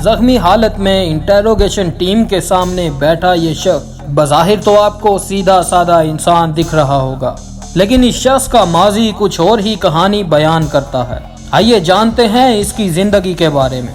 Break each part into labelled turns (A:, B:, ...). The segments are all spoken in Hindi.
A: जख्मी हालत में इंटेरोगेशन टीम के सामने बैठा ये शख्स बज़ाहिर तो आपको सीधा साधा इंसान दिख रहा होगा, लेकिन इस शख्स का माजी कुछ और ही कहानी बयान करता है। आइए जानते हैं इसकी जिंदगी के बारे में।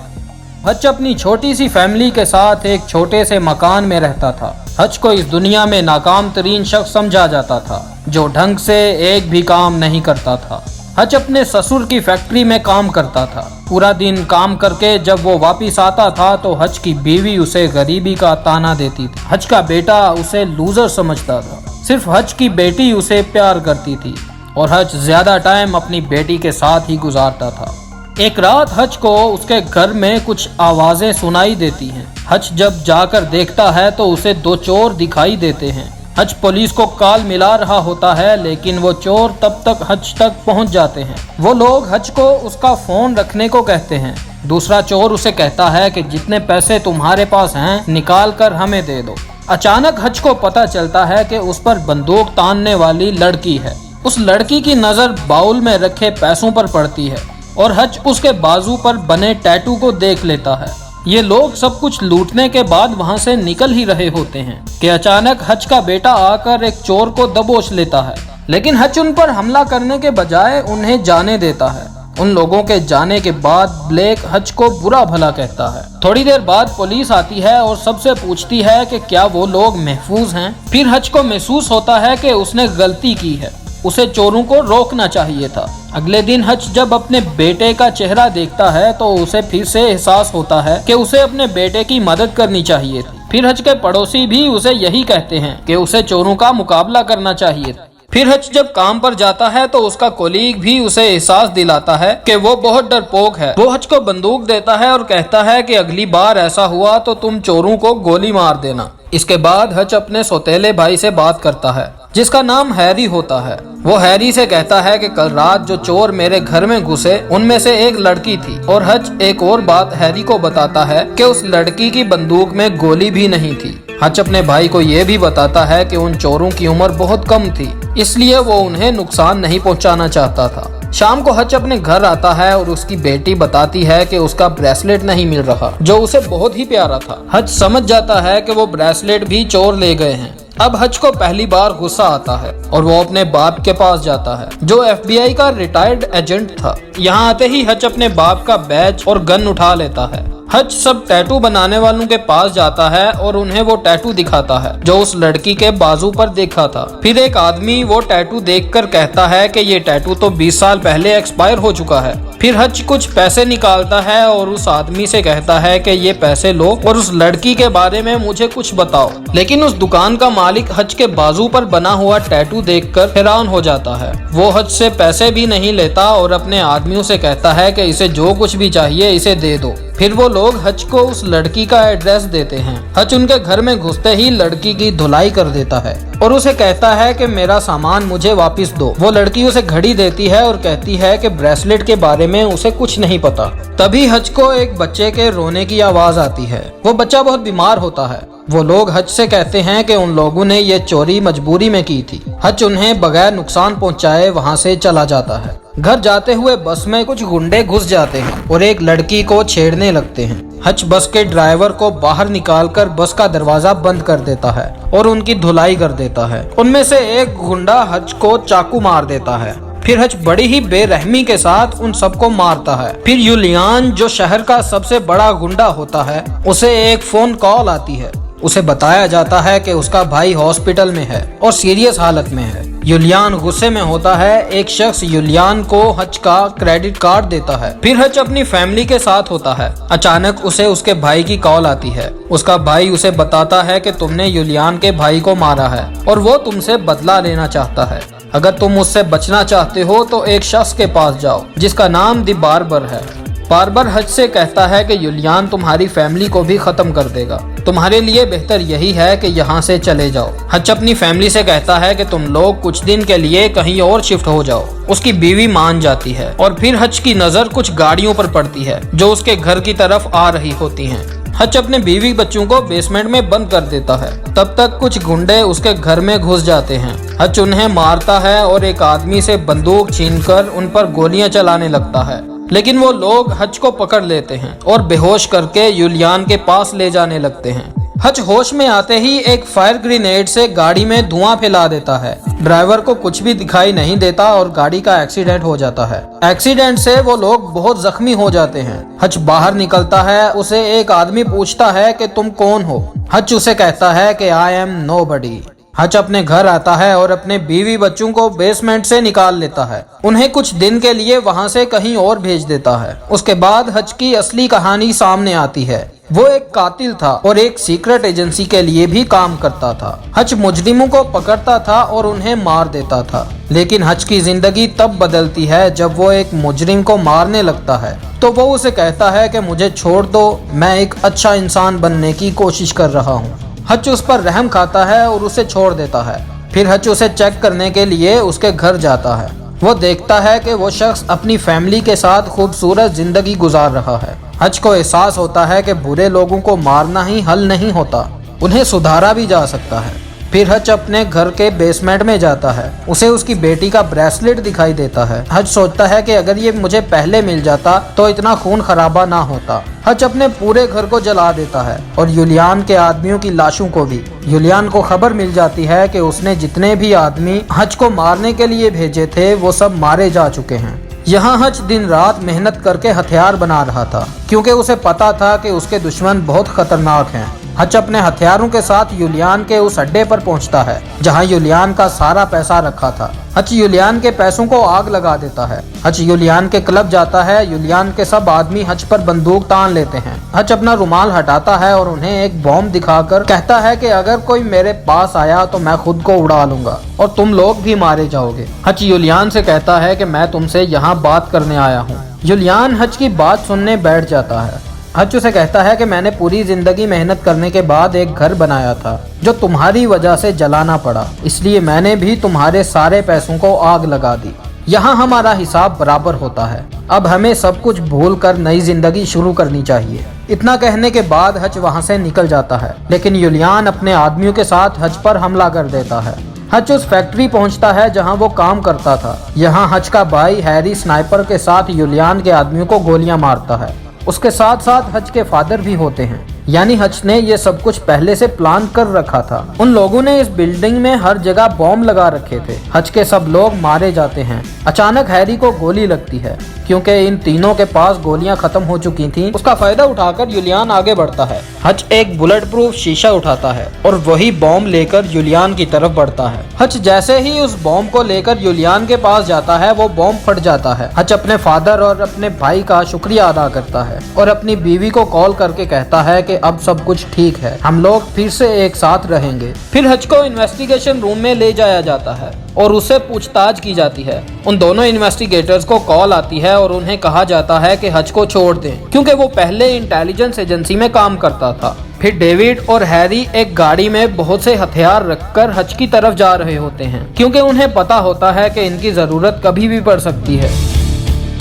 A: हच अपनी छोटी सी फैमिली के साथ एक छोटे से मकान में रहता था। हच को इस दुनिया में नाकाम तरीन शख्स समझा जाता था, जो ढंग से एक भी काम नहीं करता था। हच अपने ससुर की फैक्ट्री में काम करता था। पूरा दिन काम करके जब वो वापिस आता था तो हच की बीवी उसे गरीबी का ताना देती थी। हच का बेटा उसे लूजर समझता था। सिर्फ हच की बेटी उसे प्यार करती थी और हच ज्यादा टाइम अपनी बेटी के साथ ही गुजारता था। एक रात हच को उसके घर में कुछ आवाजें सुनाई देती हैं। हच जब जाकर देखता है तो उसे दो चोर दिखाई देते हैं। हच पुलिस को कॉल मिला रहा होता है, लेकिन वो चोर तब तक हच तक पहुंच जाते हैं। वो लोग हच को उसका फोन रखने को कहते हैं। दूसरा चोर उसे कहता है कि जितने पैसे तुम्हारे पास हैं निकाल कर हमें दे दो। अचानक हच को पता चलता है कि उस पर बंदूक तानने वाली लड़की है। उस लड़की की नजर बाउल में रखे पैसों पर पड़ती है और हच उसके बाजू पर बने टैटू को देख लेता है। ये लोग सब कुछ लूटने के बाद वहां से निकल ही रहे होते हैं कि अचानक हच का बेटा आकर एक चोर को दबोच लेता है, लेकिन हच उन पर हमला करने के बजाय उन्हें जाने देता है। उन लोगों के जाने के बाद ब्लेक हच को बुरा भला कहता है। थोड़ी देर बाद पुलिस आती है और सबसे पूछती है कि क्या वो लोग महफूज हैं। फिर हच को महसूस होता है कि उसने गलती की है, उसे चोरों को रोकना चाहिए था। अगले दिन हच जब अपने बेटे का चेहरा देखता है तो उसे फिर से एहसास होता है कि उसे अपने बेटे की मदद करनी चाहिए थी। फिर हच के पड़ोसी भी उसे यही कहते हैं कि उसे चोरों का मुकाबला करना चाहिए था। फिर हच जब काम पर जाता है तो उसका कोलीग भी उसे एहसास दिलाता है कि वो बहुत डरपोक है। वो हच को बंदूक देता है और कहता है कि अगली बार ऐसा हुआ तो तुम चोरों को गोली मार देना। इसके बाद हच अपने सौतेले भाई से बात करता है, जिसका नाम हैरी होता है। वो हैरी से कहता है कि कल रात जो चोर मेरे घर में घुसे उनमें से एक लड़की थी। और हच एक और बात हैरी को बताता है कि उस लड़की की बंदूक में गोली भी नहीं थी। हच अपने भाई को ये भी बताता है कि उन चोरों की उम्र बहुत कम थी, इसलिए वो उन्हें नुकसान नहीं पहुंचाना चाहता था। शाम को हच अपने घर आता है और उसकी बेटी बताती है कि उसका ब्रेसलेट नहीं मिल रहा, जो उसे बहुत ही प्यारा था। हच समझ जाता है कि वो ब्रेसलेट भी चोर ले गए हैं। अब हच को पहली बार गुस्सा आता है और वो अपने बाप के पास जाता है, जो FBI का रिटायर्ड एजेंट था। यहाँ आते ही हच अपने बाप का बैज और गन उठा लेता है। हच सब टैटू बनाने वालों के पास जाता है और उन्हें वो टैटू दिखाता है जो उस लड़की के बाजू पर देखा था। फिर एक आदमी वो टैटू देखकर कहता है कि ये टैटू तो 20 साल पहले एक्सपायर हो चुका है। फिर हच कुछ पैसे निकालता है और उस आदमी से कहता है कि ये पैसे लो और उस लड़की के बारे में मुझे कुछ बताओ। लेकिन उस दुकान का मालिक हच के बाजू पर बना हुआ टैटू देखकर हैरान हो जाता है। वो हच से पैसे भी नहीं लेता और अपने आदमियों से कहता है कि इसे जो कुछ भी चाहिए इसे दे दो। फिर वो लोग हच को उस लड़की का एड्रेस देते हैं। हच उनके घर में घुसते ही लड़की की धुलाई कर देता है और उसे कहता है कि मेरा सामान मुझे वापस दो। वो लड़की उसे घड़ी देती है और कहती है कि ब्रेसलेट के बारे में उसे कुछ नहीं पता। तभी हच को एक बच्चे के रोने की आवाज आती है। वो बच्चा बहुत बीमार होता है। वो लोग हच से कहते हैं कि उन लोगों ने ये चोरी मजबूरी में की थी। हच उन्हें बगैर नुकसान पहुंचाए वहां से चला जाता है। घर जाते हुए बस में कुछ गुंडे घुस जाते हैं और एक लड़की को छेड़ने लगते हैं। हच बस के ड्राइवर को बाहर निकालकर बस का दरवाजा बंद कर देता है और उनकी धुलाई कर देता है। उनमें से एक गुंडा हच को चाकू मार देता है। फिर हच बड़ी ही बेरहमी के साथ उन सबको मारता है। फिर यूलियान, जो शहर का सबसे बड़ा गुंडा होता है, उसे एक फोन कॉल आती है। उसे बताया जाता है कि उसका भाई हॉस्पिटल में है और सीरियस हालत में है। यूलियान गुस्से में होता है। एक शख्स यूलियान को हच का क्रेडिट कार्ड देता है। फिर हच अपनी फैमिली के साथ होता है। अचानक उसे उसके भाई की कॉल आती है। उसका भाई उसे बताता है कि तुमने यूलियान के भाई को मारा है और वो तुमसे बदला लेना चाहता है। अगर तुम उससे बचना चाहते हो तो एक शख्स के पास जाओ जिसका नाम दी बार्बर है। बार्बर हच से कहता है कि यूलियान तुम्हारी फैमिली को भी खत्म कर देगा। तुम्हारे लिए बेहतर यही है कि यहाँ से चले जाओ। हच अपनी फैमिली से कहता है कि तुम लोग कुछ दिन के लिए कहीं और शिफ्ट हो जाओ। उसकी बीवी मान जाती है और फिर हच की नजर कुछ गाड़ियों पर पड़ती है जो उसके घर की तरफ आ रही होती हैं। हच अपने बीवी बच्चों को बेसमेंट में बंद कर देता है। तब तक कुछ गुंडे उसके घर में घुस जाते हैं। हच उन्हें मारता है और एक आदमी से बंदूक छीनकर उन पर गोलियां चलाने लगता है। लेकिन वो लोग हच को पकड़ लेते हैं और बेहोश करके यूलियान के पास ले जाने लगते हैं। हच होश में आते ही एक फायर ग्रेनेड से गाड़ी में धुआं फैला देता है। ड्राइवर को कुछ भी दिखाई नहीं देता और गाड़ी का एक्सीडेंट हो जाता है। एक्सीडेंट से वो लोग बहुत जख्मी हो जाते हैं। हच बाहर निकलता है। उसे एक आदमी पूछता है कि तुम कौन हो। हच उसे कहता है कि आई एम नोबडी। हच अपने घर आता है और अपने बीवी बच्चों को बेसमेंट से निकाल लेता है। उन्हें कुछ दिन के लिए वहां से कहीं और भेज देता है। उसके बाद हच की असली कहानी सामने आती है। वो एक कातिल था और एक सीक्रेट एजेंसी के लिए भी काम करता था। हच मुजरिमों को पकड़ता था और उन्हें मार देता था। लेकिन हच की जिंदगी तब बदलती है जब वो एक मुजरिम को मारने लगता है। तो वो उसे कहता है कि मुझे छोड़ दो, मैं एक अच्छा इंसान बनने की कोशिश कर रहा हूँ। हच उस पर रहम खाता है और उसे छोड़ देता है। फिर हच उसे चेक करने के लिए उसके घर जाता है। वो देखता है कि वो शख्स अपनी फैमिली के साथ खूबसूरत जिंदगी गुजार रहा है। हच को एहसास होता है कि बुरे लोगों को मारना ही हल नहीं होता, उन्हें सुधारा भी जा सकता है। फिर हच अपने घर के बेसमेंट में जाता है। उसे उसकी बेटी का ब्रेसलेट दिखाई देता है। हच सोचता है कि अगर ये मुझे पहले मिल जाता तो इतना खून खराबा ना होता। हच अपने पूरे घर को जला देता है और यूलियान के आदमियों की लाशों को भी। यूलियान को खबर मिल जाती है कि उसने जितने भी आदमी हच को मारने के लिए भेजे थे वो सब मारे जा चुके हैं। यहाँ हच दिन रात मेहनत करके हथियार बना रहा था, क्योंकि उसे पता था कि उसके दुश्मन बहुत खतरनाक हैं। हच अपने हथियारों के साथ यूलियान के उस अड्डे पर पहुंचता है जहां यूलियान का सारा पैसा रखा था। हच यूलियान के पैसों को आग लगा देता है। हच यूलियान के क्लब जाता है। यूलियान के सब आदमी हच पर बंदूक तान लेते हैं। हच अपना रुमाल हटाता है और उन्हें एक बॉम्ब दिखाकर कहता है कि अगर कोई मेरे पास आया तो मैं खुद को उड़ा लूंगा और तुम लोग भी मारे जाओगे। हच यूलियान से कहता है कि मैं तुमसे यहाँ बात करने आया हूँ। यूलियान हच की बात सुनने बैठ जाता है। हच उसे कहता है कि मैंने पूरी जिंदगी मेहनत करने के बाद एक घर बनाया था जो तुम्हारी वजह से जलाना पड़ा, इसलिए मैंने भी तुम्हारे सारे पैसों को आग लगा दी। यहाँ हमारा हिसाब बराबर होता है। अब हमें सब कुछ भूल कर नई जिंदगी शुरू करनी चाहिए। इतना कहने के बाद हच वहाँ से निकल जाता है, लेकिन यूलियान अपने आदमियों के साथ हच पर हमला कर देता है। हच उस फैक्ट्री पहुंचता है जहां वो काम करता था। यहाँ हच का भाई हैरी स्नाइपर के साथ यूलियान के आदमियों को गोलियां मारता है। उसके साथ साथ हच के फादर भी होते हैं, यानी हच ने ये सब कुछ पहले से प्लान कर रखा था। उन लोगों ने इस बिल्डिंग में हर जगह बॉम्ब लगा रखे थे। हच के सब लोग मारे जाते हैं। अचानक हैरी को गोली लगती है, क्योंकि इन तीनों के पास गोलियां खत्म हो चुकी थीं। उसका फायदा उठाकर यूलियान आगे बढ़ता है। हच एक बुलेट प्रूफ शीशा उठाता है और वही बॉम्ब लेकर यूलियान की तरफ बढ़ता है। हच जैसे ही उस बॉम्ब को लेकर यूलियान के पास जाता है वो बॉम्ब फट जाता है। हच अपने फादर और अपने भाई का शुक्रिया अदा करता है और अपनी बीवी को कॉल करके कहता है कि अब सब कुछ ठीक है, हम लोग फिर से एक साथ रहेंगे। फिर हच को इन्वेस्टिगेशन रूम में ले जाया जाता है और उससे पूछताछ की जाती है। उन दोनों इन्वेस्टिगेटर्स को कॉल आती है और उन्हें कहा जाता है कि हच को छोड़ दें, क्योंकि वो पहले इंटेलिजेंस एजेंसी में काम करता था। फिर डेविड और हैरी एक गाड़ी में बहुत से हथियार रखकर हच की तरफ जा रहे होते हैं, क्योंकि उन्हें पता होता है कि इनकी जरूरत कभी भी पड़ सकती है।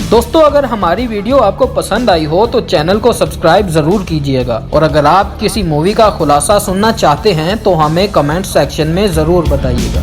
A: दोस्तों, अगर हमारी वीडियो आपको पसंद आई हो तो चैनल को सब्सक्राइब जरूर कीजिएगा और अगर आप किसी मूवी का खुलासा सुनना चाहते हैं तो हमें कमेंट सेक्शन में जरूर बताइएगा।